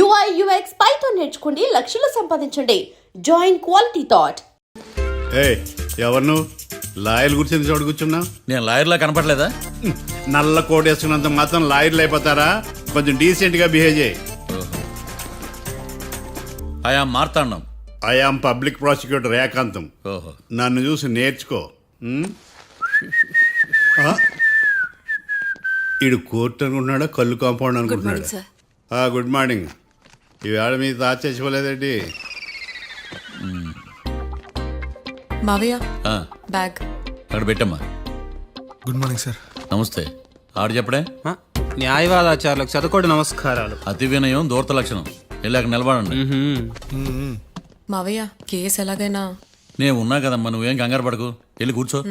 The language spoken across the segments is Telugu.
UI UX పైథాన్ నేర్చుకోండి, లక్షలు సంపాదించండి. Join quality thought. ఎవరు నువ్వు? లాయర్లు కూర్చొని చోటు కూర్చున్నా? నేను లాయర్లా కనపడలేదా? నల్ల కోట్ వేసుకున్నంత మాత్రం లాయర్లు అయిపోతారా? కొంచెం డీసెంట్ గా బిహేవ్ చేయి. ఆయా మార్తాండం. ఐఆమ్ పబ్లిక్ ప్రాసిక్యూటర్ ఏకాంతం. ఓహో, నన్ను చూసి నేర్చుకో. ఈడు కోర్టు అనుకుంటున్నాడా, కళ్ళు కాంపౌండ్ అనుకుంటున్నాడా? Good morning. ఈవేళ మీద దాచేసుకోలేదండి. మావయ్య ఆ, బ్యాగ్. అక్కడ పెట్టమ్మా. Good morning sir. నమస్తే. ఆడు చెప్పడే. న్యాయవాదాచారులకు చదువుకోండి నమస్కారాలు. అతి వినయం దూరత లక్షణం. వెళ్ళాక నిలబడండి. మావయ్య కేసు ఎలాగైనా. నేను ఉన్నా కదమ్మా, నువ్వేం కంగారు పడకు. వెళ్ళి కూర్చో.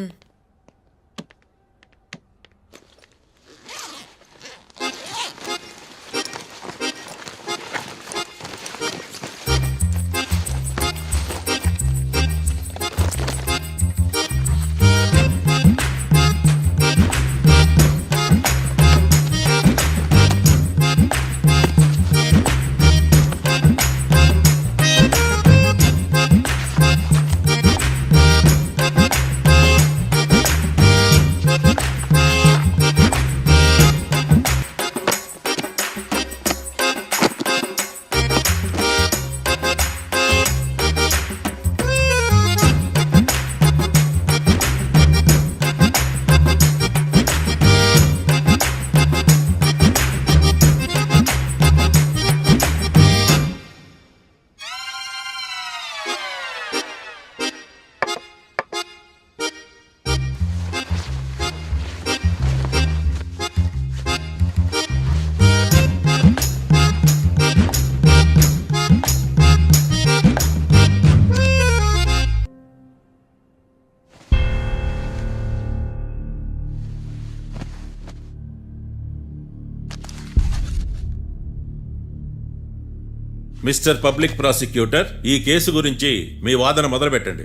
మిస్టర్ పబ్లిక్ ప్రాసిక్యూటర్, ఈ కేసు గురించి మీ వాదన మొదలు పెట్టండి.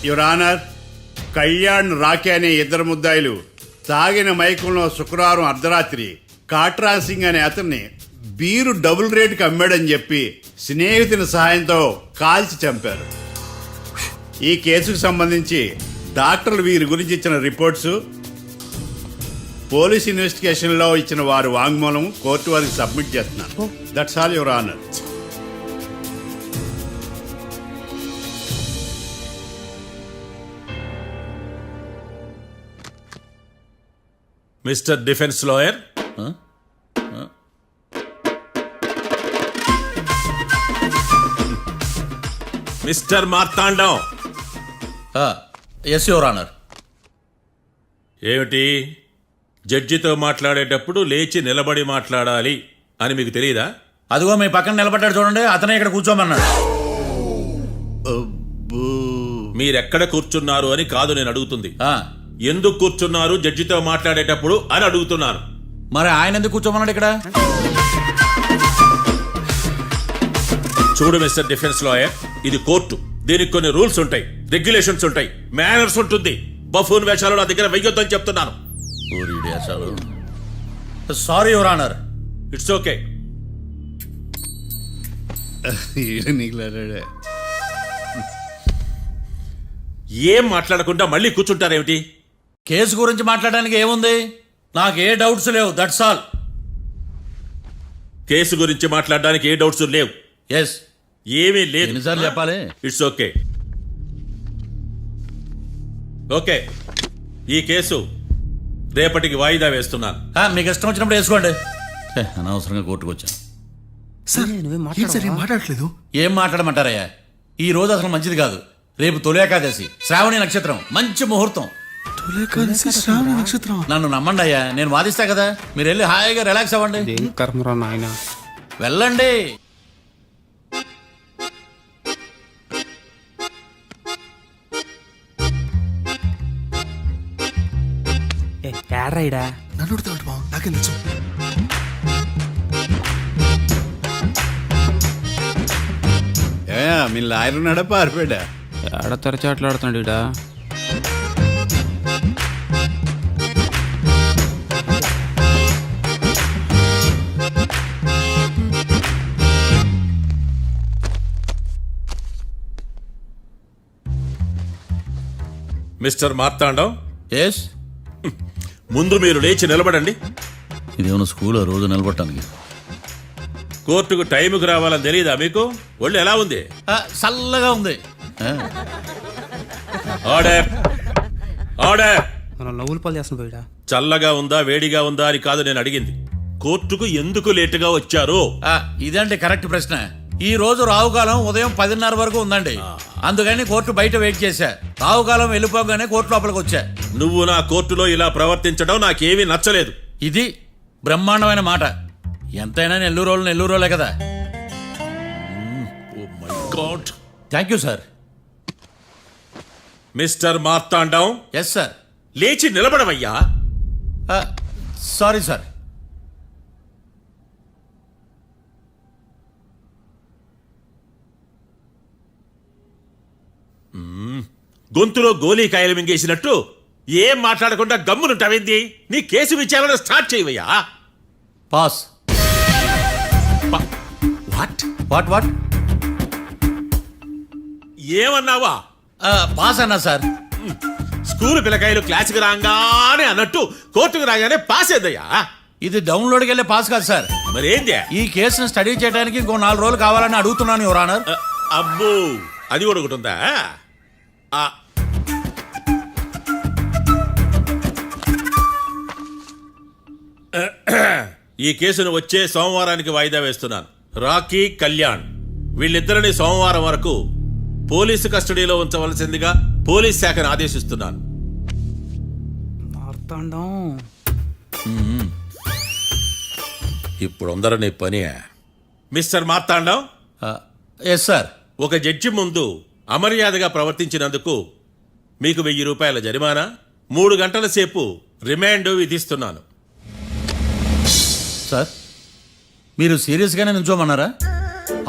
యువర్ ఆనర్, కళ్యాణ్ రాకే అనే ఇద్దరు ముద్దాయిలు తాగిన మైకంలో శుక్రవారం అర్ధరాత్రి కాట్రాన్ సింగ్ అనే అతన్ని బీరు డబుల్ రేటుకి అమ్మాడని చెప్పి స్నేహితుని సహాయంతో కాల్చి చంపారు. ఈ కేసుకు సంబంధించి డాక్టర్లు వీరి గురించి ఇచ్చిన రిపోర్ట్స్, పోలీస్ ఇన్వెస్టిగేషన్ లో ఇచ్చిన వారి వాంగ్మూలం కోర్టు వారికి సబ్మిట్ చేస్తున్నాను. That's all your honour. Mister defence lawyer, mister Marthandam. Yes your honour. ఏమిటి, జడ్జితో మాట్లాడేటప్పుడు లేచి నిలబడి మాట్లాడాలి అని మీకు తెలియదా? అదిగో మీ పక్కన నిలబడ్డాడు చూడండి, అతనే ఇక్కడ కూర్చోమన్నాడు. మీరెక్కడ కూర్చున్నారు అని కాదు నేను అడుగుతుంది. ఎందుకు కూర్చున్నారు జడ్జితో మాట్లాడేటప్పుడు అని అడుగుతున్నాను. మరి ఆయన ఎందుకు కూర్చోమన్నాడు ఇక్కడ? చూడు మిస్టర్ డిఫెన్స్ లాయర్, ఇది కోర్టు. దీనికి కొన్ని రూల్స్ ఉంటాయి, రెగ్యులేషన్స్ ఉంటాయి, మేనర్స్ ఉంటుంది. బఫూన్ వేషాలు నా దగ్గర వెయ్యొద్దని చెప్తున్నాను. Sorry your honour. It's okay. ఏం మాట్లాడకుండా మళ్ళీ కూర్చుంటారేమిటి? కేసు గురించి మాట్లాడడానికి ఏముంది? నాకు ఏ డౌట్స్ లేవు, దట్స్ ఆల్. కేసు గురించి మాట్లాడడానికి ఏ డౌట్స్ లేవు? ఎస్. ఏమీ లేదు. ఎన్నిసార్లు చెప్పాలి? It's okay. ఓకే, ఈ కేసు రేపటికి వాయిదా వేస్తున్నాను. మీకు ఇష్టం వచ్చినప్పుడు వేసుకోండి. అనవసరంగా కోర్టుకు వచ్చాను. మాట్లాడట్లేదు. ఏం మాట్లాడమంటారయ్యా? ఈ రోజు అసలు మంచిది కాదు. రేపు తొలి ఏకాదశి, శ్రావణి నక్షత్రం, మంచి ముహూర్తం. నన్ను నమ్మండి అయ్యా, నేను వాదిస్తా కదా. మీరు వెళ్ళి హాయిగా రిలాక్స్ అవ్వండి. వెళ్ళండి. నన్ను నాకేం తెలుసు. మీ లాయర్ ఉన్నాడా, పారిపోయాడా? ఏడ తెరచాట్లాడుతున్నాడు ఇడా. Mister Marthandam, yes. ముందు మీరు లేచి నిలబడండి. ఇదేమన్నా స్కూల్ రోజు నిలబడటానికి? కోర్టుకు టైంకి రావాలని తెలియదా మీకు? ఒళ్ళు ఎలా ఉంది? చల్లగా ఉంది. Order, order. మనం నవ్వులు పాలు చేస్తున్న పోయిడా. చల్లగా ఉందా వేడిగా ఉందా అని కాదు నేను అడిగింది. కోర్టుకు ఎందుకు లేటుగా వచ్చారు? ఇదండి కరెక్ట్ ప్రశ్న. ఈ రోజు రావుకాలం ఉదయం 10:30 వరకు ఉందండి. అందుకని కోర్టు బయట వెయిట్ చేశా. రావుకాలం వెళ్ళిపోగానే కోర్టు లోపలికి వచ్చా. నువ్వు నా కోర్టులో ఇలా ప్రవర్తించడం నాకేమీ నచ్చలేదు. ఇది బ్రహ్మాండమైన మాట. ఎంతైనా నెల్లూరోలే కదా. Oh my god. Thank you sir. Mister Marthandam, yes sir. లేచి నిలబడవయ్యా. Sorry sir. గొంతులో గోలీకాయలు మింగేసినట్టు ఏం మాట్లాడకుండా గమ్మునుంటావేంది? నీ కేసు విచారణ స్టార్ట్ చేయవయ్యా. పాస్. వాట్? What what? ఏమన్నావా? పాస్ అన్నా సార్. స్కూల్ పిల్లకాయలు క్లాసుకి రాగానే అన్నట్టు కోర్టుకు రాగానే పాస్ ఏదయ్యా? ఇది డౌన్లోడ్కి వెళ్ళే పాస్ కాదు సార్. మరేంది? ఈ కేసును స్టడీ చేయడానికి ఇంకో 4 రోజులు కావాలని అడుగుతున్నాను యువర్ ఆనర్. అబ్బో, అది కూడా ఒకటి ఉందా? ఆ, ఈ కేసును వచ్చే సోమవారానికి వాయిదా వేస్తున్నాను. రాకీ, కళ్యాణ్ వీళ్ళిద్దరిని సోమవారం వరకు పోలీసు కస్టడీలో ఉంచవలసిందిగా పోలీస్ శాఖను ఆదేశిస్తున్నాను. మార్తాండం. ఇప్పుడు అందరూ పని. Mister Marthandam, yes sir. ఒక జడ్జి ముందు అమర్యాదగా ప్రవర్తించినందుకు మీకు 1000 రూపాయల జరిమానా, 3 గంటల సేపు రిమాండ్ విధిస్తున్నాను. సార్, మీరు సీరియస్గానే నుంచోమన్నారా?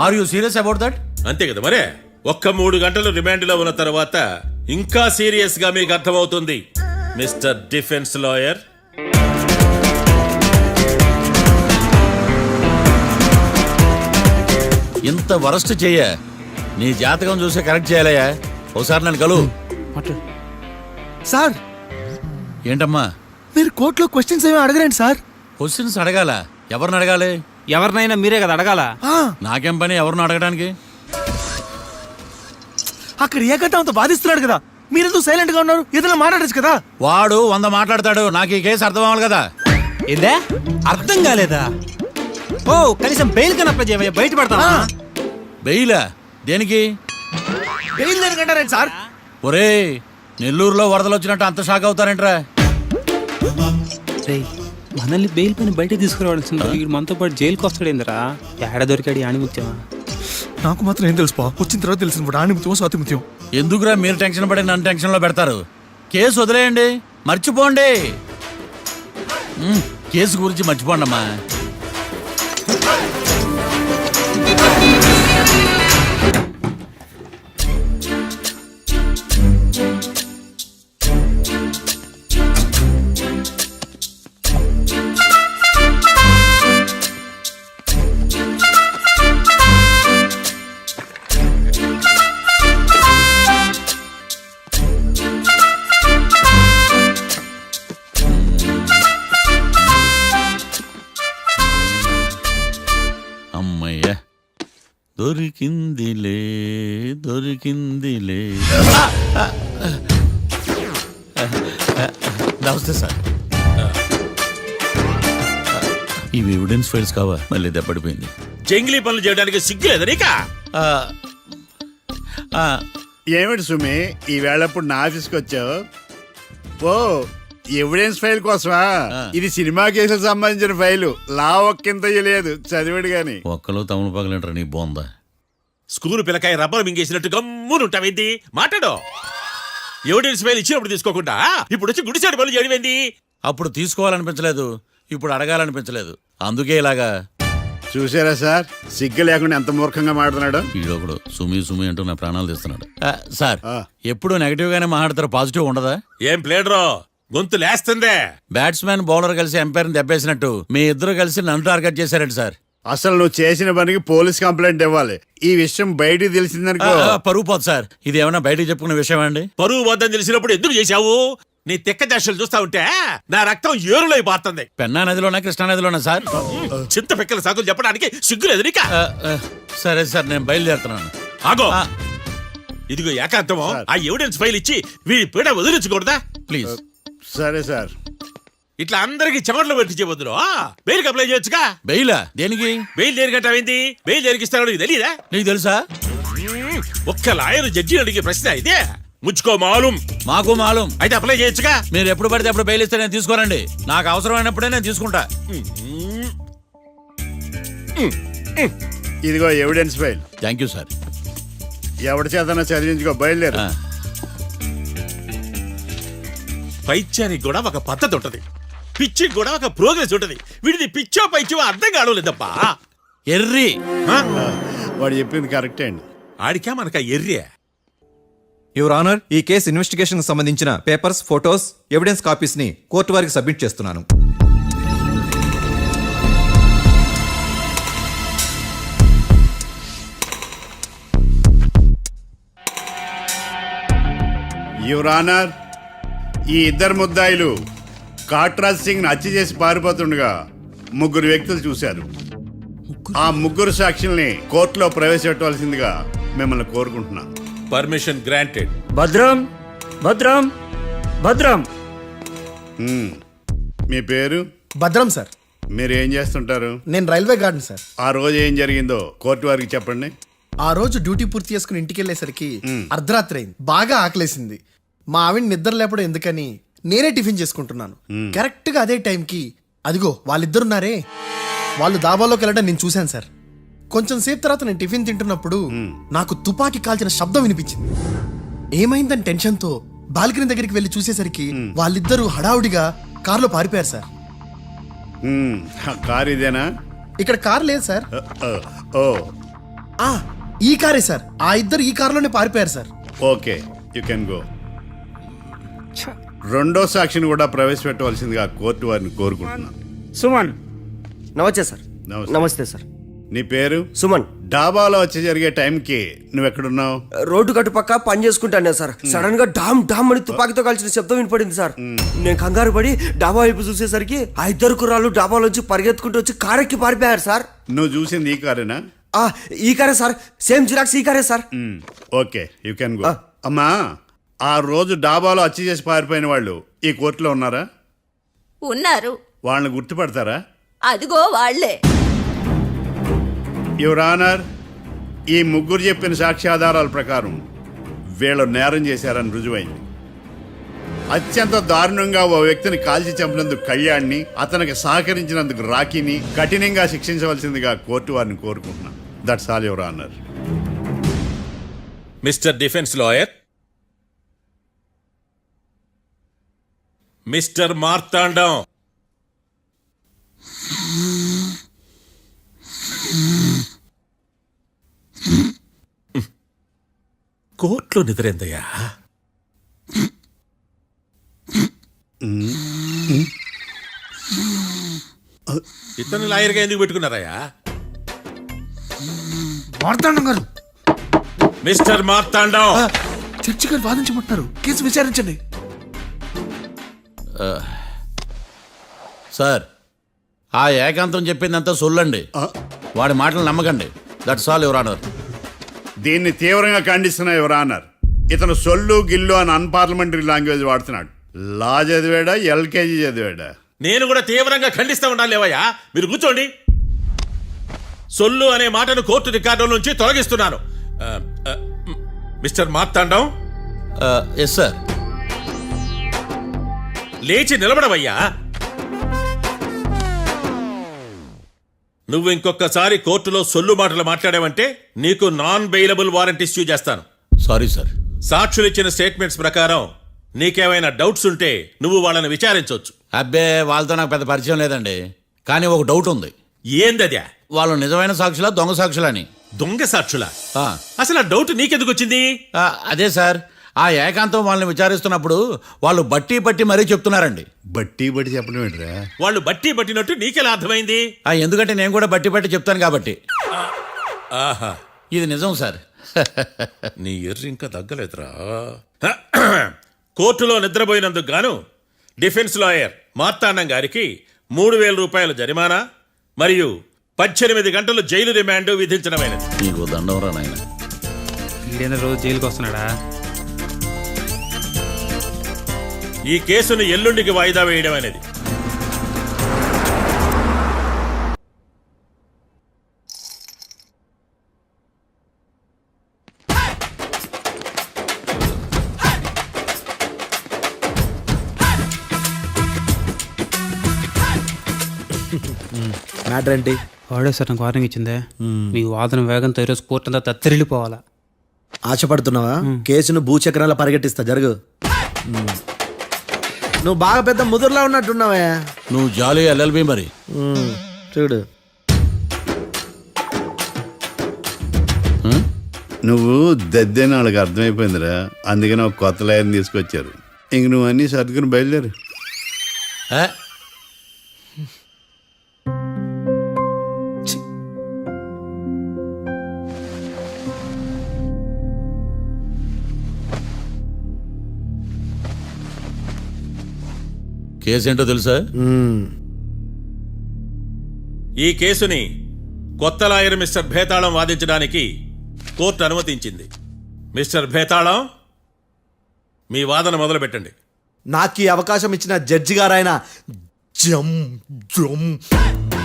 Are you serious about that? అంతే కదా మరే. ఒక్క 3 గంటలు రిమాండ్లో ఉన్న తర్వాత ఇంకా సీరియస్ గా మీకు అర్థమవుతుంది. మిస్టర్ డిఫెన్స్ లాయర్, ఇంత వరస్ట్ చెయ్య నీ జాతకం చూసి కరెక్ట్ చేయాలయ్యా. ఒకసారి నన్ను కలువు. సార్, ఏంటమ్మా? మీరు కోర్టులో క్వశ్చన్స్ ఏమీ అడగరండి సార్. క్వశ్చన్స్ అడగాల? ఎవరిని అడగాలి? ఎవరినైనా మీరే కదా అడగాల. ఆ, నాకేం పని ఎవరిని అడగడానికి? అక్కడ ఏకతాంతో బాధిస్తున్నాడు కదా, మీరెందుకు సైలెంట్ గా ఉన్నారు? ఏదైనా మాట్లాడచ్చు కదా. వాడు 100 మాట్లాడతాడు. నాకు ఈ కేసు అర్థం అవ్వాలి కదా. ఏందే అర్థం కాలేదా? ఓ కనీసం బెయిల్ కన్నా అప్లై చేయవయ్యా, బయట పడతా. బెయిలా? దేనికి? బెయిల్ దేనికంటారండి సార్? ఒరే, నెల్లూరులో వరదలు వచ్చినట్టు అంత షాక్ అవుతారేంట్రా? మనల్ని బెయిల్ పైన బయట తీసుకురావాల్సింది వీడు మనతో పాటు జైలుకి వస్తాడేందిరా? ఏడ దొరికాడు ఆణిముత్యమా? నాకు మాత్రం ఏం తెలుసు, వచ్చిన తర్వాత తెలిసిన ఆణిముత్యం స్వాతిముత్యం. ఎందుకురా మీరు టెన్షన్ పడి నన్ను టెన్షన్ లో పెడతారు? కేసు వదిలేయండి, మర్చిపోండి. కేసు గురించి మర్చిపోండి అమ్మా. అమ్మయ్య, దొరికిందిలే దొరికిందిలే. నమస్తే సార్. ఇవి ఎవిడెన్స్ ఫైల్స్ కావా? మళ్ళీ దెబ్బడిపోయింది. జంగిలీ పనులు చేయడానికి సిగ్గులేదు నీకా? ఏమిటి సుమి, ఈ వేళప్పుడు నా ఆఫీస్కి వచ్చావు? ఓ, ఎవిడెన్స్ ఫైల్ కోసమా? ఇది సినిమా కేసులకు సంబంధించిన ఫైలు. లా ఒక్కింత లేదు, చదివాడు గాని. ఒక్కలో తమను పగలంటారా నీ బోందా? School పిల్లకాయ rubber మింగేసినట్టు గమ్మునుంటావేంది? మాట్లాడు. ఎవిడెన్స్ ఫైల్ ఇచ్చినప్పుడు తీసుకోకుండా ఇప్పుడు వచ్చి గుడిసాడు పనులు చేయడమేంది? అప్పుడు తీసుకోవాలనిపించలేదు, ఇప్పుడు అడగాలనిపించలేదు. అందుకే ఇలాగా. చూసారా సార్, సిగ్గు లేకుండా ఎంత మూర్ఖంగా మాట్లాడుతున్నాడు. ఈడొకడు సుమి సుమి అంటూ నా ప్రాణాలు తీస్తున్నాడు. సార్, ఆ. ఎప్పుడు నెగటివ్ గానే మాట్లాడతారు, పాజిటివ్ ఉండదా? ఏం ప్లేడరో, గొంతు లేస్తుందే. బ్యాట్స్మెన్ బౌలర్ కలిసి ఎంపైర్ని దెబ్బేసినట్టు మీ ఇద్దరు కలిసి నన్ను టార్గెట్ చేశారండి సార్. అసలు నువ్వు చేసిన పనికి పోలీస్ కంప్లైంట్ ఇవ్వాలి. ఈ విషయం బయటికి తెలిసిందనుకో పరుగు పోదు సార్. ఇది ఏమైనా బయటకు చెప్పుకునే విషయం అండి? పరువు వద్దని తెలిసినప్పుడు ఎందుకు చేశావు? నీ తెక్క దశలు చూస్తా ఉంటే నా రక్తం ఏరులో పారుతుంది. పెన్నా నదిలోనా కృష్ణా నదిలోనా సార్? చింత పిక్కల సాకులు చెప్పడానికి సిగ్గులేదు నీకా? సరే సార్, నేను బయలుదేరుతున్నాను. ఆగో, ఆ, ఇదిగో ఏకాంతమో ఆ ఎవిడెన్స్ ఫైల్ ఇచ్చి వీడి పీడ వదిలించకూడదా? ప్లీజ్. సరే సార్. ఇట్లా అందరికి చెమటలు పెట్టించే బదులు బెయిల్ అప్లై చేయొచ్చుగా. బెయిలా? దేనికి? బెయిల్ దేనికంటావేంది? బెయిల్ దేనికిస్తారో నీకు తెలియదా? నీకు తెలుసా? ఒక్క లాయర్ జడ్జి అడిగే ప్రశ్న ఇదే. ముచ్చుకో మాలూం. మాకు మాలూం. అయితే అప్లై చేయొచ్చుగా. మీరు ఎప్పుడు పడితే అప్పుడు బెయిల్ ఇస్తే నేను తీసుకోనండి. నాకు అవసరమైనప్పుడే నేను తీసుకుంటా. ఇదిగో evidence file. Thank you sir. ఎవరి చేతనా చదివించుకో, బయలుదేరు. పైత్యానికి కూడా ఒక పద్ధతి ఉంటది, పిచ్చికి కూడా ఒక ప్రోగ్రెస్ ఉంటది. వీడిది పిచ్చో పైచో అర్థం కావలేదప్పా. ఎర్రి. వాడు చెప్పింది కరెక్టే అండి. ఆడికా మనక ఎర్రే. యువర్ ఆనర్, ఈ కేసు ఇన్వెస్టిగేషన్ సంబంధించిన పేపర్స్, ఫోటోస్, ఎవిడెన్స్ కాపీస్ ని కోర్టు వారికి సబ్మిట్ చేస్తున్నాను. యువర్ ఆనర్, ఈ ఇద్దరు ముద్దాయిలు కాట్రాజ్ సింగ్ హత్య చేసి పారిపోతుండగా ముగ్గురు వ్యక్తులు చూశారు. ఆ ముగ్గురు సాక్షుల్ని కోర్టులో ప్రవేశపెట్టవలసిందిగా మిమ్మల్ని కోరుకుంటున్నాను. Permission granted. భద్రం భద్రం భద్రం. మీ పేరు? భద్రం సార్. మీరు ఏం చేస్తుంటారు? నేను రైల్వే గార్డెన్ సార్. ఆ రోజు ఏం జరిగిందో కోర్టు వారికి చెప్పండి. ఆ రోజు డ్యూటీ పూర్తి చేసుకుని ఇంటికి వెళ్ళేసరికి అర్ధరాత్రి అయింది. బాగా ఆకలేసింది. మా ఆవిడ నిద్ర లేపడం ఎందుకని నేనే టిఫిన్ చేసుకుంటున్నాను. కరెక్ట్ గా అదే టైంకి అదిగో వాళ్ళిద్దరున్నారే, వాళ్ళు దాబాలోకి వెళ్ళడం నేను చూశాను సార్. కొంచెం సేపు తర్వాత నేను టిఫిన్ తింటున్నప్పుడు నాకు తుపాకీ కాల్చిన శబ్దం వినిపించింది. ఏమైందని టెన్షన్తో బాల్కనీ దగ్గరికి వెళ్ళి చూసేసరికి వాళ్ళిద్దరూ హడావుడిగా కారులో పారిపోయారు సార్. కారు ఇదేనా? ఇక్కడ కారు లేదు సార్. ఓ, ఈ కారే సార్. ఆ ఇద్దరు ఈ కారులోనే పారిపోయారు sir. Okay, you can go. రెండో సాక్షిని కూడా ప్రవేశపెట్టవలసిందిగా కోర్టు వారిని కోరుకుంటున్నాను. సుమన్. నమస్తే సార్. నమస్తే సార్. నీ పేరు? సుమన్. డాబాలో వచ్చి జరిగే టైంకి నువ్వెక్కడున్నావు? రోడ్డు కట్టు పక్క పని చేసుకుంటానే సార్. సడన్ గా డామ్ డామ్ అని తుపాకీతో కాల్చిన శబ్దం వినపడింది సార్. నేను కంగారు పడి డాబా వైపు చూసేసరికి ఆ ఇద్దరు కుర్రాళ్ళు డాబాలోంచి పరిగెత్తుకుంటూ వచ్చి కారెక్కి పారిపోయారు సార్. నువ్వు చూసింది ఈ కారేనా? ఈ కారే సార్. సేమ్ జిరాక్స్ ఈ కారే sir. Okay, you can go. అమ్మా, ఆ రోజు డాబాలో హత్య చేసి పారిపోయిన వాళ్ళు ఈ కోర్టులో ఉన్నారా? ఉన్నారు. వాళ్ళని గుర్తుపడతారా? అదిగో వాళ్లే. యువర్ ఆనర్, ఈ ముగ్గురు చెప్పిన సాక్ష్యాధారాల ప్రకారం వీళ్ళు నేరం చేశారని రుజువైంది. అత్యంత దారుణంగా ఓ వ్యక్తిని కాల్చి చంపినందుకు కళ్యాణ్ని, అతనికి సహకరించినందుకు రాకీని కఠినంగా శిక్షించవలసిందిగా కోర్టు వారిని కోరుకుంటున్నాను. That's all your honour. Mister defence lawyer, mister Marthandam, కోర్టులో నిద్రేందయ్యా? ఇతను లాయర్గా ఎందుకు పెట్టుకున్నారయ్యా? మార్తాండం గారు, మిస్టర్ మార్తాండం, చర్చి గారు వాదించమంటున్నారు. కేసు విచారించండి. సార్, ఆ ఏకాంతం చెప్పిందంతా సొల్లండి. వాడి మాటలు నమ్మకండి. That's all your honour. దీన్ని తీవ్రంగా ఖండిస్తున్నా యువర్ ఆనర్. ఇతను సొల్లు గిల్లు అని అన్పార్లమెంటరీ లాంగ్వేజ్ వాడుతున్నాడు. లా చదివాడా, ఎల్కేజీ చదివాడా? నేను కూడా తీవ్రంగా ఖండిస్తా ఉండాలి. లేవయ్యా, మీరు కూర్చోండి. సొల్లు అనే మాటను కోర్టు రికార్డుల నుంచి తొలగిస్తున్నాను. Mister Marthandam, yes sir. లేచి నిలబడవయ్యా. నువ్వు ఇంకొకసారి కోర్టులో సొల్లు మాటలు మాట్లాడావంటే నీకు నాన్ బెయిలబుల్ వారెంట్ ఇష్యూ చేస్తాను. Sorry sir. సాక్షులు ఇచ్చిన స్టేట్మెంట్స్ ప్రకారం నీకేమైనా డౌట్స్ ఉంటే నువ్వు వాళ్ళని విచారించవచ్చు. అబ్బే, వాళ్ళతో నాకు పెద్ద పరిచయం లేదండి. కానీ ఒక డౌట్ ఉంది. ఏందద్యా? వాళ్ళు నిజమైన సాక్షులా, దొంగ సాక్షులా అని. దొంగ సాక్షులా? ఆ. అసలు ఆ డౌట్ నీకెందుకు వచ్చింది? అదే సార్, ఆ ఏకాంతం వాళ్ళని విచారిస్తున్నప్పుడు వాళ్ళు బట్టి పట్టి మరీ చెప్తున్నారండి. బట్టి బట్టి చెప్పడం ఏంట్రా? వాళ్ళు బట్టి పట్టినట్టు నీకెలా అర్థమైంది? ఎందుకంటే నేను కూడా బట్టి పట్టి చెప్తాను కాబట్టి. ఆహా, ఇది నిజం సార్. నీ ఎర్రి ఇంకా తగ్గలేదురా. కోర్టులో నిద్రపోయినందుకు గాను డిఫెన్స్ లాయర్ మార్తాండం గారికి 3,000 రూపాయల జరిమానా మరియు 18 గంటలు జైలు రిమాండ్ విధించడమైనది. నీకు దండం రా నాయన. ఈడేంద్ర రోజు జైలుకి వస్తున్నాడా? ఈ కేసును ఎల్లుండికి వాయిదా వేయడం అనేది. మ్యాటర్ ఏంటి? వాడే సార్ నాకు వార్నింగ్ ఇచ్చిందే. మీ వాదన వేగంతో ఈరోజు కోర్టు అంతా తత్తరిల్లిపోవాలా. ఆశపడుతున్నావా? కేసును భూచక్రాల పరిగెట్టిస్తా, జరుగు. నువ్వు బాగా పెద్ద ముదురులా ఉన్నట్టున్నావే. నువ్వు జాలి ఎల్ఎల్బి మరి. చూడు, నువ్వు దద్దని వాళ్ళకి అర్థమైపోయిందిరా. అందుకని ఒక కొత్త లాయర్ని తీసుకొచ్చారు. ఇంక నువ్వు అన్నీ సర్దుకుని బయలుదేరు. ఏ? కేసేంటో తెలుసా? ఈ కేసుని కొత్త లాయర్ మిస్టర్ భేతాళం వాదించడానికి కోర్టు అనుమతించింది. మిస్టర్ భేతాళం, మీ వాదన మొదలు పెట్టండి. నాకు ఈ అవకాశం ఇచ్చిన జడ్జి గారైన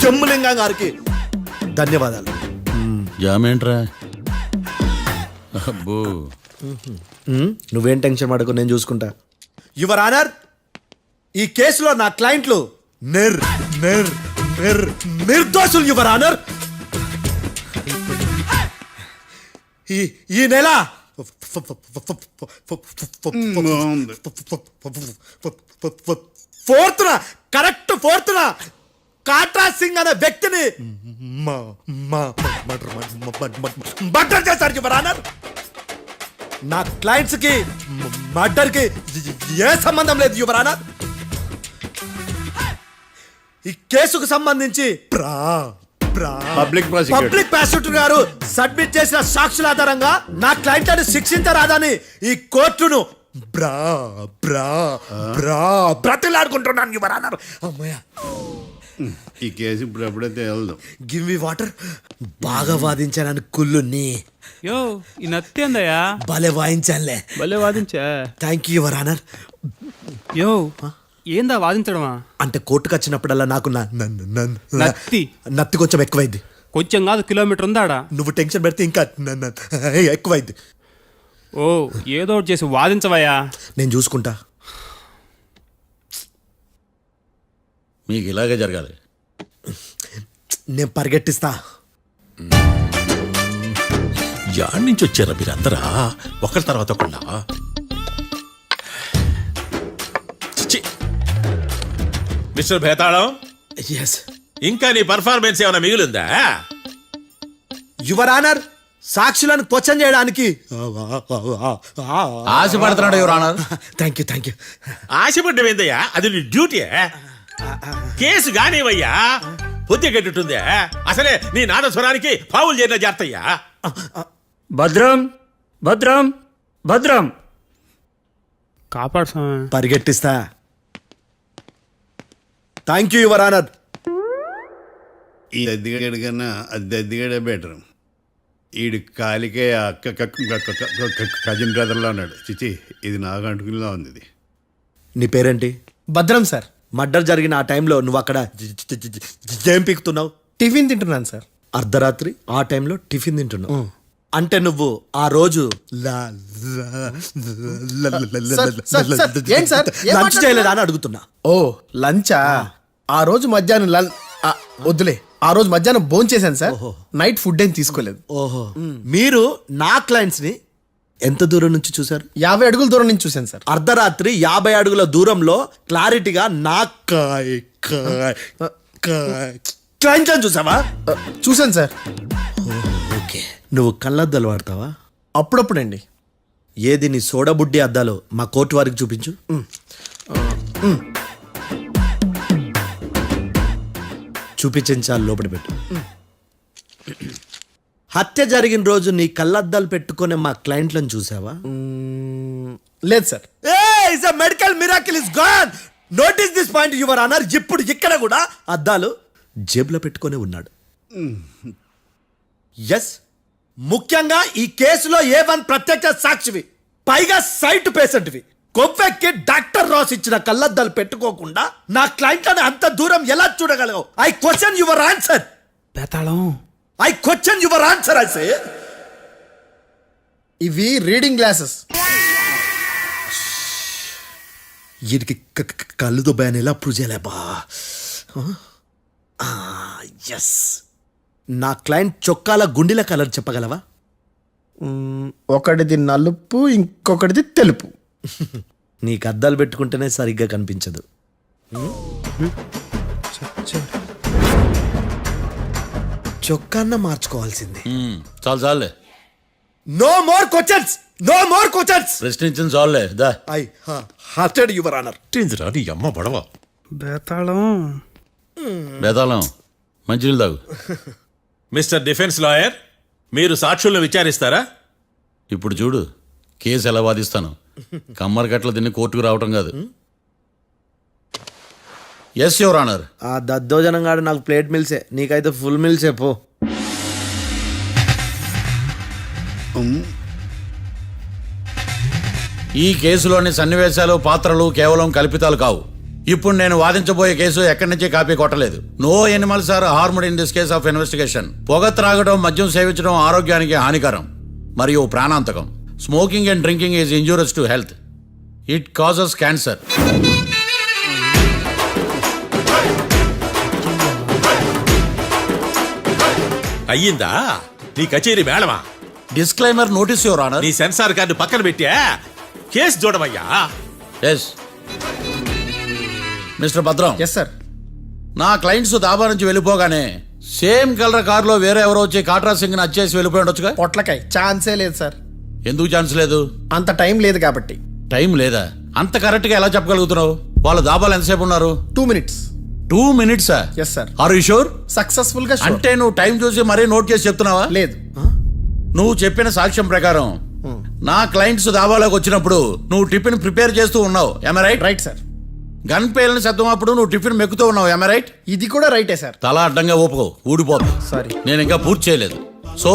జమ్ములింగం గారికి ధన్యవాదాలు. జామేంట్రా? అబ్బో, నువ్వేం టెన్షన్ పడకు, నేను చూసుకుంటా. యువర్ ఆనర్, ఈ కేసులో నా క్లయింట్లు నిర్దోషులు యువర్ ఆనర్. ఈ నెల ఫోర్త్న కాట్రా సింగ్ అనే వ్యక్తిని మర్డర్ చేశారు యువర్ ఆనర్. నా క్లయింట్స్ కి మర్డర్ కి ఏ సంబంధం లేదు యువర్ ఆనర్. ఈ కేసుకు సంబంధించి పబ్లిక్ ప్రాసిక్యూటర్ గారు సబ్మిట్ చేసిన సాక్షుల ఆధారంగా నా క్లయింట్ అని శిక్షించరాదని ఈ కోర్టును బ్రతిలాడుకుంటున్నాను యువర్ ఆనర్. అమ్మయ్య, ఈ కేసు ఇప్పుడు ఎప్పుడైతే వెళ్దాం. Give me water. బాగా వాదించానని కుళ్ళుని. యో ఈ నత్తేందయ్యా? భలే వాయించానులే. భలే వాదించా. Thank you your honour. యో ఏందా వాదించడమా? అంటే కోర్టుకు వచ్చినప్పుడల్లా నాకు నత్తి కొంచెం ఎక్కువైంది. కొంచెం కాదు, కిలోమీటర్ ఉందాడా. నువ్వు టెన్షన్ పెడితే ఇంకా ఎక్కువైంది. ఓ ఏదో ఒకటి చేసి వాదించవయ్యా. నేను చూసుకుంటా. మీకు ఇలాగే జరగాలి. నేను పరిగెట్టిస్తా. యాడ్ నుంచి వచ్చారా మీరందరా ఒకరి తర్వాత ఒకళ్ళ? మిస్టర్ భేతాళం, ఎస్ ఇంకా నీ పర్ఫార్మెన్స్ ఏమైనా మిగిలిందా? యువర్ ఆనర్, సాక్షులను క్వశ్చన్ చేయడానికి ఆశపడుతున్నాడు యువర్ ఆనర్. Thank you. ఆశపడ్డం ఏందయ్యా? అది నీ డ్యూటీ. కేసు గానివయ్యా, పొద్దు గట్టుందే. అసలే నీ నాదస్వరానికి పావులు చేరిన జాతయ్యా. భద్రం భద్రం భద్రం కాపాడు స్వామి. పరిగెట్టిస్తా. Thank you your honour. ఈ దద్దిగాడి కన్నా అది దద్దిగాడే బెటర్. ఈడు కాలికే కజిన్ బ్రదర్లో ఉన్నాడు. చిచి, ఇది నాకు అంటుకునిలా ఉంది. ఇది నీ పేరేంటి? భద్రం సార్. మర్డర్ జరిగిన ఆ టైంలో నువ్వు అక్కడ ఏం పీకుతున్నావు? టిఫిన్ తింటున్నాను సార్. అర్ధరాత్రి ఆ టైంలో టిఫిన్ తింటున్నావు అంటే నువ్వు ఆ రోజు లంచ్ చేయలేదా అని అడుగుతున్నా. ఓ లంచా? ఆ రోజు మధ్యాహ్నం వద్దులే, ఆ రోజు మధ్యాహ్నం భోజనం చేశాను సార్. నైట్ ఫుడ్ ఏం తీసుకోలేదు. ఓహో, మీరు నా క్లయింట్స్ ని ఎంత దూరం నుంచి చూసారు? 50 అడుగుల దూరం నుంచి చూశాను సార్. అర్ధరాత్రి 50 అడుగుల దూరంలో క్లారిటీగా నా క్లయింట్ అని చూసావా? చూశాను సార్. ఓకే, నువ్వు కళ్ళద్దాలు వాడతావా? అప్పుడప్పుడండి. ఏది నీ సోడబుడ్డి అద్దాలు మా కోర్టు వారికి చూపించు. చూపించాలి, లోపల పెట్టు. హత్య జరిగిన రోజు నీ కళ్ళద్దాలు పెట్టుకునే మా క్లయింట్లను చూసావా? లేదు sir. Medical miracle is gone. Notice this point your honour. ఇప్పుడు ఇక్కడ కూడా అద్దాలు జేబులో పెట్టుకొని ఉన్నాడు. ఎస్, ముఖ్యంగా ఈ కేసులో A1 ప్రత్యక్ష సాక్షివి, పైగా సైట్ పేషెంట్వి. కొవ్వెక్కి డాక్టర్ రాస్ ఇచ్చిన కళ్ళద్దాలు పెట్టుకోకుండా నా క్లయింట్లను అంత దూరం ఎలా చూడగలవు? I question your answer. బేతాళం I question your answer. I say ఇవి రీడింగ్ గ్లాసెస్. వీడికి కళ్ళు దుబ్బాయని ఎలా ప్రూవ్ చేయలేబా? ఎస్, నా క్లయింట్ చొక్కాల గుండెల కలర్ చెప్పగలవా? ఒకటిది నలుపు, ఇంకొకటిది తెలుపు. నీకు అద్దాలు పెట్టుకుంటేనే సరిగ్గా కనిపించదు. చొక్కాన్న మార్చుకోవాల్సింది. చాలు చాలులే, no more questions, no more questions. ప్రశ్నించిన చాలులే దా. I hurted your honour. నీ అమ్మ బడవ. బేతాళం బేతాళం మంచినీళ్ళు తాగు. మిస్టర్ డిఫెన్స్ లాయర్, మీరు సాక్షులను విచారిస్తారా? ఇప్పుడు చూడు కేసు ఎలా వాదిస్తాను. కమ్మరి కట్టలు తిని కోర్టుకు రావటం కాదు. Yes your honour. ఆ దద్దోజనంగాడు నాకు ప్లేట్ మిల్సే, నీకైతే ఫుల్ మిల్సే పో. ఈ కేసులోని సన్నివేశాలు, పాత్రలు కేవలం కల్పితాలు కావు. ఇప్పుడు నేను వాదించబోయే కేసు ఎక్కడి నుంచి కాపీ కొట్టలేదు. No animals are harmed in this case of investigation. పొగ త్రాగడం, మద్యం సేవించడం ఆరోగ్యానికి హానికరం మరియు ప్రాణాంతకం. Smoking and drinking is injurious to health. It causes cancer. అయ్యిందా నీ కచేరీ మేడమా? Disclaimer notice your honour. నీ సెన్సార్ కార్డు పక్కన పెట్టా కేసు చూడమయ్యా. Yes mister Bhadram. Yes sir. నా క్లయింట్స్ దాబా నుంచి వెళ్ళిపోగానే సేమ్ కలర్ కారులో వేరే ఎవరో వచ్చి కాట్రా సింగ్ వచ్చేసి వెళ్ళిపోయి ఉండొచ్చుగా? పొట్లకాయ ఛాన్సే లేదు సార్. ఎందుకు ఛాన్స్ లేదు? అంత టైం లేదు కాబట్టి. టైం లేదా? అంత కరెక్ట్ గా ఎలా చెప్పగలుగుతున్నావు? వాళ్ళ దాబాలు ఎంతసేపు ఉన్నారు? 2 minutes. 2 minutes? Yes sir. Are you sure? Successful గా sure. అంటే నువ్వు టైం చూసి మరీ నోట్ చేసి చెప్తున్నావా? లేదు. నువ్వు చెప్పిన సాక్ష్యం ప్రకారం నా క్లయింట్స్ దాబాలోకి వచ్చినప్పుడు నువ్వు టిఫిన్ ప్రిపేర్ చేస్తూ ఉన్నావు. am I right? Right sir. Gun పేలిన శబ్దం అప్పుడు నువ్వు టిఫిన్ మెక్కుతూ ఉన్నావు. am I right? ఇది కూడా రైటే సార్. తల అడ్డంగా ఊపుకో, ఊడిపోతుంది. సారీ. నేను ఇంకా పూర్తి చేయలేదు. సో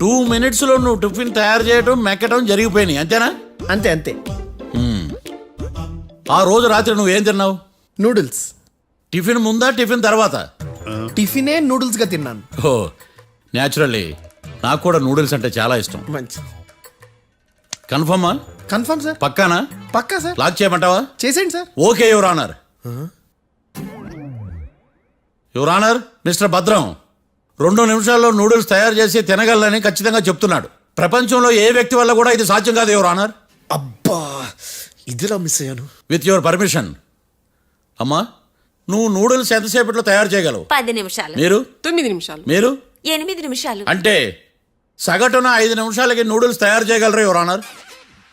2 minutes లో నువ్వు టిఫిన్ తయారు చేయడం, మెక్కడం జరిగిపోయినాయి, అంతేనా? అంతే అంతే. ఆ రోజు రాత్రి నువ్వేం తిన్నావు? నూడిల్స్. టిఫిన్ ముందా, టిఫిన్ తర్వాత? టిఫినే నూడిల్స్ గా తిన్నాను. ఓ న్యాచురల్లీ నాకు కూడా నూడిల్స్ అంటే చాలా ఇష్టం. మంచి. కన్ఫర్మా? Confirm sir. పక్కానా? పక్కా సార్. లాక్ చేయమంటావా? చేసేయండి sir. Okay your honour. Your honour, mister Bhadram 2 నిమిషాల్లో నూడిల్స్ తయారు చేసి తినగలని ఖచ్చితంగా చెప్తున్నాడు. ప్రపంచంలో ఏ వ్యక్తి వల్ల కూడా ఇది సాధ్యం కాదు యువర్ ఆనర్. అబ్బా, ఇదిలా మిస్ అయ్యాను. With your permission. అమ్మా, నువ్వు నూడిల్స్ ఎంతసేపట్లో తయారు చేయగలవు? 10 నిమిషాలు. మీరు? 9 నిమిషాలు. మీరు? 8 నిమిషాలు. అంటే సగటున 5 నిమిషాలకి నూడిల్స్ తయారు చేయగలరు యువర్ ఆనర్.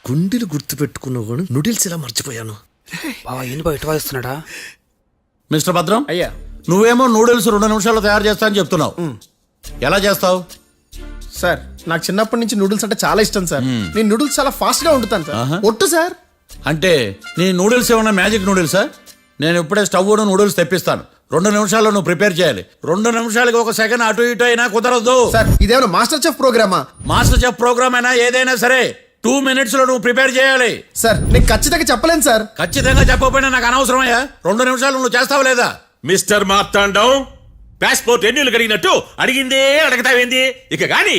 గుండెలు గుర్తు పెట్టుకున్నావు కూడా నూడిల్స్ ఇలా మర్చిపోయాను. బావా ఏంటి బయట వాయిస్తున్నాడా? మిస్టర్ భద్రం, అయ్యా. నువ్వేమో నూడిల్స్ 2 నిమిషాల్లో తయారు చేస్తా అని చెప్తున్నావు. ఎలా చేస్తావు? సార్ నాకు చిన్నప్పటి నుంచి నూడిల్స్ అంటే చాలా ఇష్టం సార్. నేను నూడిల్స్ చాలా ఫాస్ట్ గా వండుతాను సార్. ఒట్టు సార్. అంటే నీ నూడిల్స్ ఏమన్నా మ్యాజిక్ నూడిల్సా? నేను ఇప్పుడే స్టవ్ నూడిల్స్ తెప్పిస్తాను. 2 నిమిషాల్లో నువ్వు ప్రిపేర్ చేయాలి. 2 నిమిషాలకి 1 సెకండ్ అటు ఇటు అయినా కుదరదు. సార్ ఇదేమైనా మాస్టర్ చెఫ్ ప్రోగ్రామా? మాస్టర్ చెఫ్ ప్రోగ్రామ్ అయినా ఏదైనా సరే 2 minutes లో నువ్వు ప్రిపేర్ చేయాలి. సార్ నేను ఖచ్చితంగా చెప్పలేను సార్. ఖచ్చితంగా చెప్పకపోయినా నాకు అనవసరమయ్యా. 2 నిమిషాలు నువ్వు చేస్తావు లేదా? మిస్టర్ మార్తాండం, పాస్పోర్ట్ ఎన్నిళ్ళు కడిగినట్టు అడిగిందే అడగతావేంది? ఇక గాని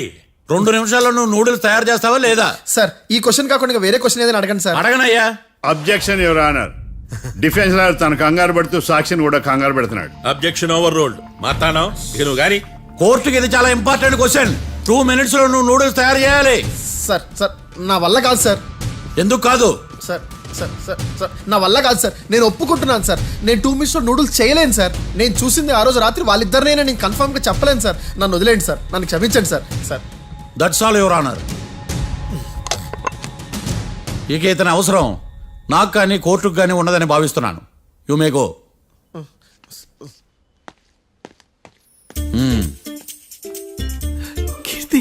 2 నిమిషాల్లో నువ్వు నూడిల్స్ తయారు చేస్తావా లేదా? సార్ ఈ క్వశ్చన్ కాకుండా ఇంకా వేరే క్వశ్చన్ ఏదైనా అడగండి సార్. అడగనయ్యా. Objection your honour. Defence lawyer తన కంగారు పడుతూ సాక్షిని కూడా కంగారు పెడుతున్నాడు. Objection over ruled. మార్తాండం, ఇక నువ్వు గాని. కోర్టుకి ఇది చాలా ఇంపార్టెంట్ క్వశ్చన్. 2 minutes లో నువ్వు నూడిల్స్ తయారు చేయాలి. సార్ సార్ నా వల్ల కాదు సార్. ఎందుకు కాదు? సార్ సార్ సార్ సార్ నా వల్ల కాదు సార్. నేను ఒప్పుకుంటున్నాను సార్. నేను 2 minutes లో నూడిల్స్ చేయలేను సార్. నేను చూసింది ఆ రోజు రాత్రి వాళ్ళిద్దరినైనా నేను కన్ఫర్మ్ గా చెప్పలేను సార్. నన్ను వదిలేండి సార్. నన్ను క్షమించండి sir. Sir that's all your honour. ఇక ఇతని అవసరం నాకు కానీ కోర్టుకు కానీ ఉండదని భావిస్తున్నాను. You may go. కీర్తి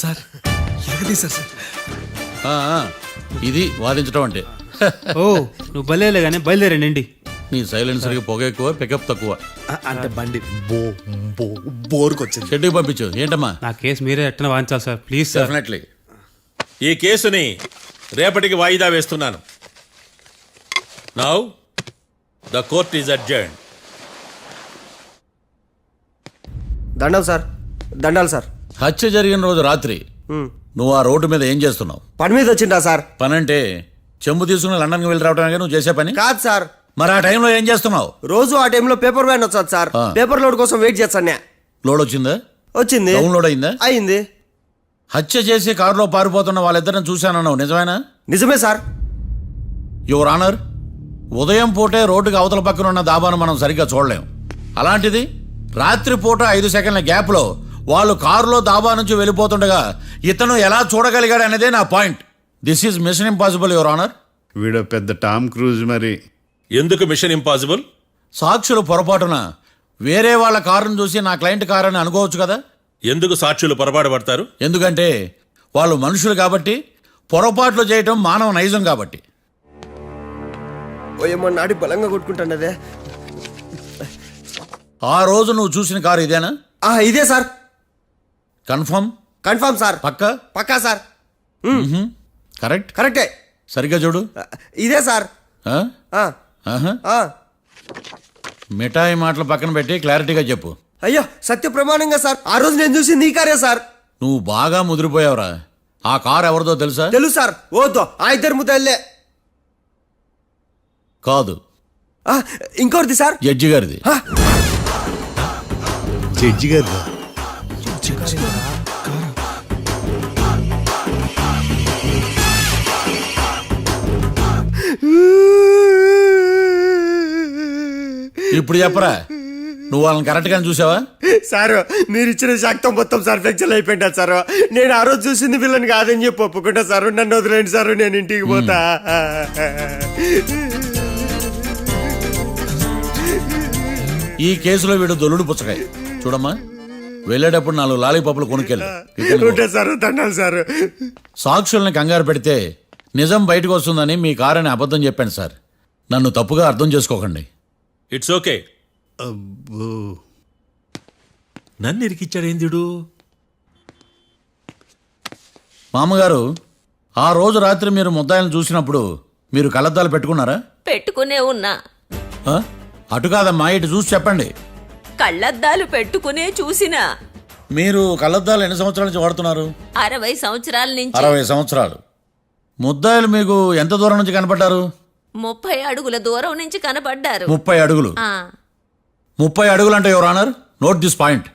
సార్ ఎరగదీశారు సార్. ఇది వాదించడం అంటే. ఓ నువ్వు బయలుదేరలే కానీ బయలుదేరండి. నీ సైలెన్సర్కి పొగ ఎక్కువ, పికప్ తక్కువ. అంటే బండి బోర్కొచ్చింది. షెడ్యూకి పంపించు. ఏంటమ్మా? నా కేసు మీరే ఎట్టన వాయించాలి సార్, ప్లీజ్ సార్. డెఫినెట్లీ. ఈ కేసుని రేపటికి వాయిదా వేస్తున్నాను. Now the court is adjourned. దండం సార్, దండాలి సార్. హత్య జరిగిన రోజు రాత్రి నువ్వు ఆ రోడ్డు మీద ఏం చేస్తున్నావు? పని మీద వచ్చిందా సార్? పని అంటే చెంబు తీసుకుని లండన్కి వెళ్ళి రావడానికి నువ్వు చేసే పని కాదు సార్. మరి ఆ టైంలో ఏం చేస్తున్నావు? రోజు ఆ టైంలో పేపర్ వ్యాన్ వచ్చాది సార్. పేపర్ లోడ్ కోసం వెయిట్ చేస్తాను. లోడ్ వచ్చిందా? వచ్చింది. డౌన్లోడ్ అయిందా? అయింది. హత్య చేసి కారులో పారిపోతున్న వాళ్ళిద్దరిని చూశానన్నావు, నిజమేనా? నిజమే సార్. యువర్ ఆనర్, ఉదయం పూటే రోడ్డుకి అవతల పక్కన ఉన్న దాబాను మనం సరిగ్గా చూడలేం. అలాంటిది రాత్రి పూట 5 సెకండ్ల గ్యాప్లో వాళ్ళు కారులో దాబా నుంచి వెళ్ళిపోతుండగా ఇతను ఎలా చూడగలిగాడు అనేదే నా point. This is mission impossible your honour. వీడో పెద్ద టామ్ క్రూజ్ మరి. ఎందుకు మిషన్ ఇంపాసిబుల్? సాక్షులు పొరపాటున వేరే వాళ్ళ కారును చూసి నా క్లయింట్ కారు అని అనుకోవచ్చు కదా. ఎందుకు సాక్షులు పొరపాటు పడతారు? ఎందుకంటే వాళ్ళు మనుషులు కాబట్టి, పొరపాట్లు చేయటం మానవ నైజం కాబట్టి. ఓయమ్మ నాడి బలంగా కొట్టుకుంటానదే. ఆ రోజు నువ్వు చూసిన కారు ఇదేనా? ఇదే సార్. కన్ఫర్మ్? Confirm sir. పక్కా? పక్కా సార్. కరెక్ట్? కరెక్టే. సరిగ్గా చూడు. ఇదే సార్. ఆ? ఆ. ఆ. మిఠాయి మాటలు పక్కన పెట్టి క్లారిటీగా చెప్పు. అయ్యో సత్య ప్రమాణంగా సార్, ఆ రోజు నేను చూసి నీ కారే సార్. నువ్వు బాగా ముదిరిపోయావురా. ఆ కారు ఎవరిదో తెలుసా? తెలుసు సార్. ఓతో ఆ ఇద్దరు ముద్దల్లే. కాదు, ఇంకోటిది సార్. జడ్జి గారిది. జడ్జి గారు ఇప్పుడు చెప్పరా, నువ్వు వాళ్ళని కరెక్ట్ గానే చూసావా? సార్ మీరు ఇచ్చిన శాక్తం మొత్తం సార్ ఫ్రాక్చర్ అయిపోయింటా సార్. నేను ఆ రోజు చూసింది వీళ్ళని కాదని చెప్పి ఒప్పుకుంటా సార్. నన్ను వదిలేండి సార్, నేను ఇంటికి పోతా. ఈ కేసులో వీడు దొల్లుడు పుచ్చకాయ. చూడమ్మా, వెళ్ళేటప్పుడు 4 లాలీపాపులు కొనుక్కెళ్ళు. ఉంటా సార్, దండాలి సార్. సాక్షుల్ని కంగారు పెడితే నిజం బయటకు వస్తుందని మీ కారని అబద్ధం చెప్పాను సార్. నన్ను తప్పుగా అర్థం చేసుకోకండి. It's okay. నన్ను ఇరికిచ్చాడేందుడు? మామగారు, ఆ రోజు రాత్రి మీరు ముద్దాయిలను చూసినప్పుడు మీరు కళ్ళద్దాలు పెట్టుకున్నారా? పెట్టుకునే ఉన్నా. ఆ? అటు కాదమ్మా, ఇటు చూసి చెప్పండి. కళ్ళద్దాలు పెట్టుకునే చూసినా. మీరు కళ్ళద్దాలు ఎన్ని సంవత్సరాల నుంచి వాడుతున్నారు? 60 సంవత్సరాల నుంచి. 60 సంవత్సరాలు. ముద్దాయిలు మీకు ఎంత దూరం నుంచి కనపడ్డారు? 30 అడుగుల దూరం నుంచి కనపడ్డారు. 30 అడుగులు. 30 అడుగులు అంటే your honour, note this point.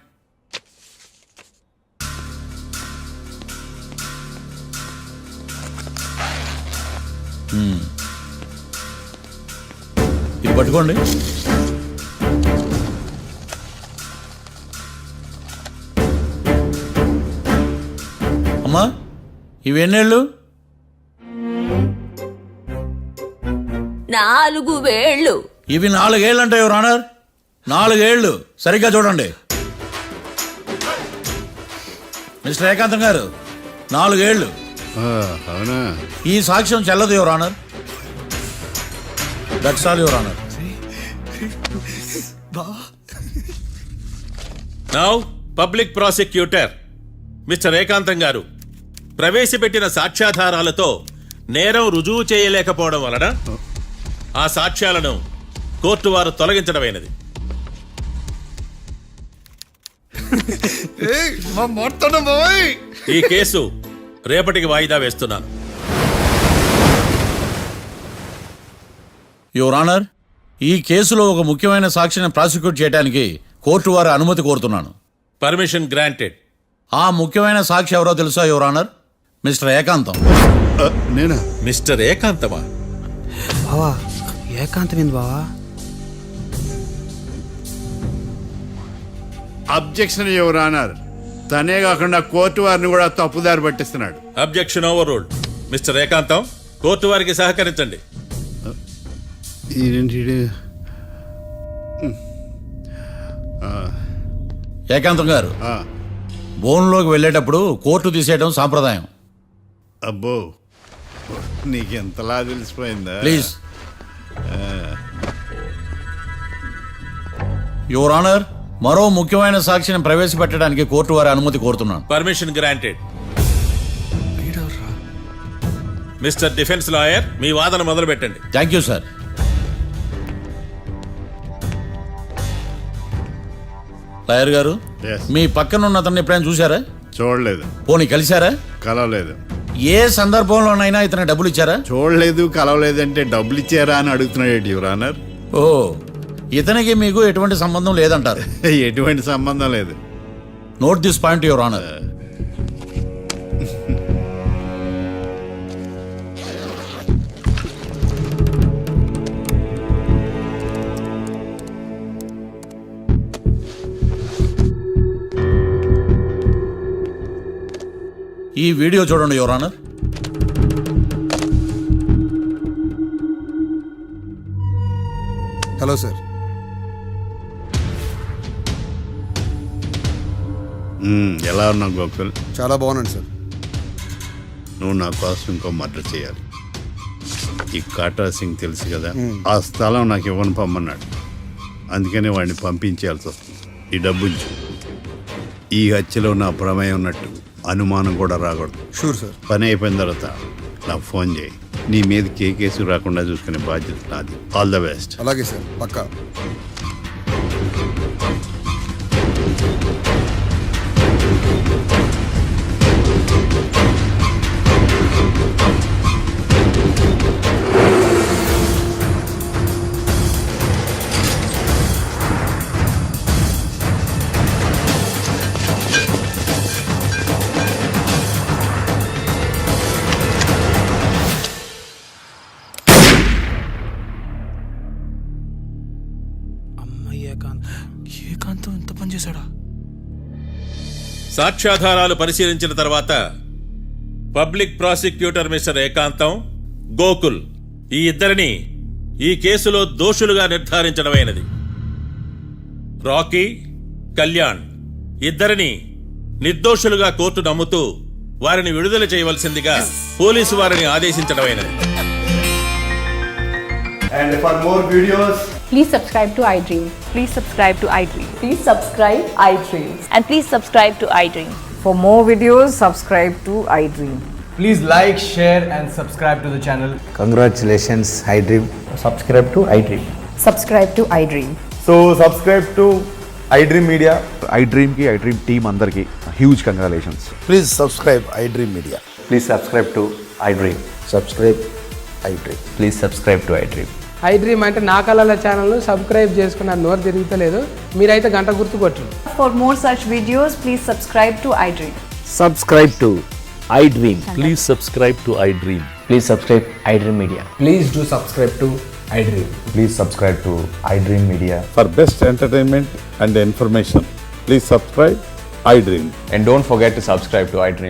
ఇది పట్టుకోండి. అమ్మా, ఇవి ఎన్నేళ్ళు? 4 వేళ్ళు. ఇవి 4 ఏళ్ళు అంటే యువర్ ఆనర్, 4 ఏళ్ళు. సరిగ్గా చూడండి మిస్టర్ ఏకాంతం గారు, 4 ఏళ్ళు. అవునా? ఈ సాక్ష్యం చెల్లదు your honour. That's all your honour. Now public prosecutor mister ఏకాంతం గారు ప్రవేశపెట్టిన సాక్ష్యాధారాలతో నేరం రుజువు చేయలేకపోవడం వలన ఆ సాక్ష్యాలను కోర్టు వారు తొలగించడమైనది. ఈ కేసు రేపటికి వాయిదా వేస్తున్నాను. యువర్ ఆనర్, ఈ కేసులో ఒక ముఖ్యమైన సాక్షిని ప్రాసిక్యూట్ చేయడానికి కోర్టు వారి అనుమతి కోరుతున్నాను. Permission granted. ఆ ముఖ్యమైన సాక్షి ఎవరో తెలుసా యువర్ ఆనర్? మిస్టర్ ఏకాంతం. నేనా? మిస్టర్ ఏకాంతమా? బావా ఏకాంతం ఏంది బావా? Objection your honour. తనే కాకుండా కోర్టు వారిని కూడా తప్పుదారి పట్టిస్తున్నాడు. Objection overruled. Mister Ekantham, court వారికి సహకరించండి. ఏకాంతం గారు, బోన్లోకి వెళ్ళేటప్పుడు కోర్టు తీసేయడం సాంప్రదాయం. అబ్బో, నీకెంతలా తెలిసిపోయిందా? ప్లీజ్. యువర్ ఆనర్, మరో ముఖ్యమైన సాక్షిని ప్రవేశపెట్టడానికి కోర్టు వారి అనుమతి కోరుతున్నాను. Permission granted. Mister defence lawyer, మీ వాదన మొదలు పెట్టండి. Thank you sir. లాయర్ గారు, Yes. మీ పక్కన ఉన్న అతన్ని ఎప్పుడైనా చూసారా? చూడలేదు. పోనీ కలిశారా? కలవలేదు. ఏ సందర్భంలోనైనా ఇతను డబ్బులు ఇచ్చారా? చూడలేదు, కలవలేదంటే డబ్బులు ఇచ్చారా అని అడుగుతున్నాడు యువర్ ఆనర్. ఓ, ఇతనికి మీకు ఎటువంటి సంబంధం లేదంటారు. ఎటువంటి సంబంధం లేదు. Note this point your honour. ఈ వీడియో చూడండి యువర్ ఆనర్. Hello sir. ఎలా ఉన్నావు గోకుల్? చాలా బాగున్నాను సార్. నువ్వు నా కోసం ఇంకో మర్డర్ చేయాలి. ఈ కాటా సింగ్ తెలుసు కదా, ఆ స్థలం నాకు ఇవ్వని పమ్మన్నాడు. అందుకని వాడిని పంపించాల్సి వస్తుంది. ఈ డబ్బు ఉంచు. ఈ హత్యలో నా ప్రమేయం ఉన్నట్టు అనుమానం కూడా రాకూడదు. Sure sir. పని అయిపోయిన తర్వాత నాకు ఫోన్ చేయి. నీ మీద ఏ కేసు రాకుండా చూసుకునే బాధ్యత నాది. All the best. అలాగే సార్, పక్కా. ఏకాంతం ఎంత పని చేశాడా? సాక్ష్యాధారాలు పరిశీలించిన తర్వాత పబ్లిక్ ప్రాసిక్యూటర్ మిస్టర్ ఏకాంతం, గోకుల్ ఈ ఇద్దరిని ఈ కేసులో దోషులుగా నిర్ధారించడమైనది. రాకీ, కళ్యాణ్ ఇద్దరిని నిర్దోషులుగా కోర్టు నమ్ముతూ వారిని విడుదల చేయవలసిందిగా పోలీసు వారిని ఆదేశించడమైనది. And for more videos, Please subscribe to iDream. Please subscribe to iDream. Please subscribe iDream. And please subscribe to iDream. For more videos, subscribe to iDream. please like, share and subscribe to the channel. Congratulations iDream. Subscribe to iDream. Subscribe to iDream. So subscribe to iDream Media. iDream కి iDream టీమ్ అందరికి huge congratulations. Please subscribe iDream media. Please subscribe to iDream. Subscribe iDream. Please subscribe to iDream. iDream అంటే నా కళల ఛానల్ను సబ్స్క్రైబ్ చేసుకున్న నోరు తిరుగుతలేదు. మీరైతే గంట గుర్తు కొట్టు. For more such videos, please subscribe to iDream. Subscribe to iDream. Please subscribe to iDream. Please subscribe iDream Media. Please do subscribe to iDream. Please subscribe to iDream media. For best entertainment and information, please subscribe iDream. And don't forget to subscribe to iDream.